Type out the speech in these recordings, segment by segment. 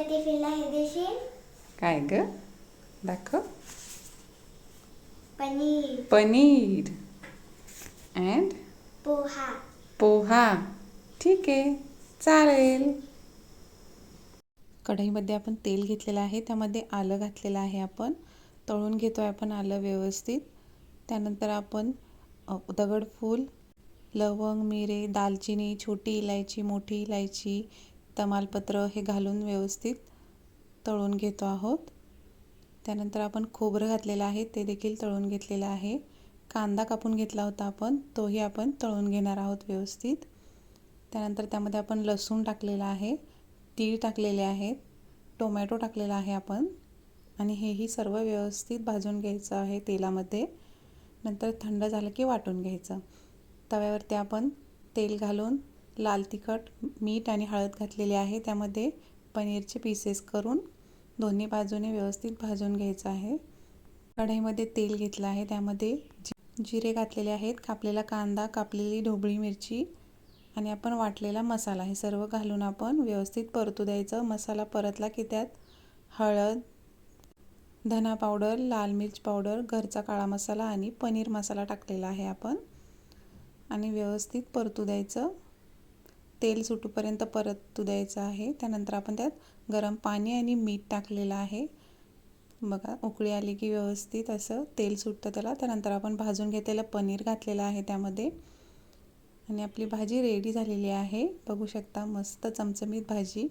टिफिनला हे देशील? काय ग? दाखव. पनीर. पनीर अँड पोहा. पोहा. ठीक आहे, चालेल. कढईमध्ये आपण तेल घेतलेलं आहे, त्यामध्ये आलं घातलेलं आहे. आपण तळून घेतोय आपण आलं व्यवस्थित. त्यानंतर आपण दगडफूल, लवंग, मिरे, दालचिनी, छोटी इलायची, मोठी इलायची, तमालपत्र हे घालून व्यवस्थित तळून घेतो आहोत. त्यानंतर आपण खोबरं घातलेलं आहे, ते देखील तळून घेतलेलं आहे. कांदा कापून घेतला होता आपण, तोही आपण तळून घेणार आहोत व्यवस्थित. त्यानंतर त्यामध्ये आपण लसूण टाकलेला आहे, तीळ टाकलेले आहेत, टोमॅटो टाकलेला आहे आपण आणि हेही सर्व व्यवस्थित भाजून घ्यायचं आहे तेलामध्ये. नंतर थंड झालं की वाटून घ्यायचं. तव्यावरती आपण तेल घालून लाल तिखट, मीठ आणि हळद घातलेली आहे. त्यामध्ये पनीरचे पीसेस करून दोन्ही बाजूने व्यवस्थित भाजून घ्यायचं आहे. कढईमध्ये तेल घेतलं आहे, त्यामध्ये जिरे घातलेले आहेत, कापलेला कांदा, कापलेली ढोबळी मिरची आणि आपण वाटलेला मसाला हे सर्व घालून आपण व्यवस्थित परतू द्यायचं. मसाला परतला की त्यात हळद, धना पावडर, लाल मिर्च पावडर, घरचा काळा मसाला आणि पनीर मसाला टाकलेला आहे आपण आणि व्यवस्थित परतू द्यायचं. तेल सुटूपर्यंत परतू द्यायचं आहे. त्यानंतर आपण त्यात गरम पाणी आणि मीठ टाकलेलं आहे. बघा, उकळी आली की व्यवस्थित असं तेल सुटतं त्याला. त्यानंतर आपण भाजून घेतलेलं पनीर घातलेलं आहे त्यामध्ये आणि आपली भाजी रेडी झालेली आहे. बघू शकता, मस्त चमचमीत भाजी.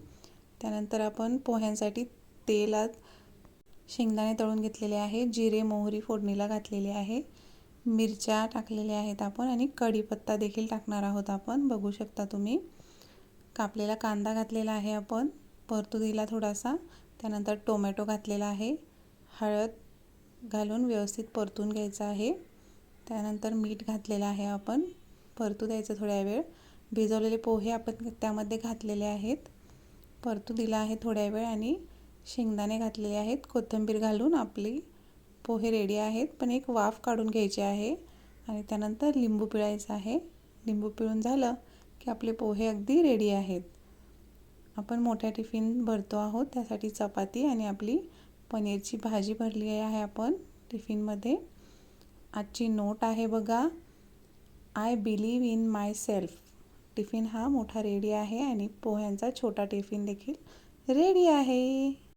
त्यानंतर आपण पोह्यांसाठी तेलात शेंगदाणे तळून घेतलेले आहे, जिरे मोहरी फोडणीला घातलेली आहे, मिरच्या टाकलेल्या आहेत आपण आणि कढीपत्ता देखील टाकणार आहोत आपण. बघू शकता तुम्ही. कापलेला कांदा घातलेला आहे आपण, परतू दिला थोडासा. त्यानंतर टोमॅटो घातलेला आहे, हळद घालून व्यवस्थित परतून घ्यायचं आहे. त्यानंतर मीठ घातलेलं आहे आपण, परतू द्यायचं थोड्या वेळ. भिजवलेले पोहे आपण त्यामध्ये घातलेले आहेत, परतू दिला आहे थोड्या वेळ आणि शेंगदाणे घातलेले आहेत. कोथिंबीर घालून आपली पोहे रेडी आहेत, पण एक वाफ काढून घ्यायची आहे आणि त्यानंतर लिंबू पिळायचं आहे. लिंबू पिळून झालं की आपले पोहे अगदी रेडी आहेत. आपण मोठ्या टिफिन भरतो आहोत, त्यासाठी चपाती आणि आपली पनीरची भाजी भरली आहे आपण टिफिनमध्ये. आजची नोट आहे बघा, I believe in my self. Tiffin हा मोठा रेडी आहे आणि पोह्यांचा छोटा टिफिन देखील रेडी आहे.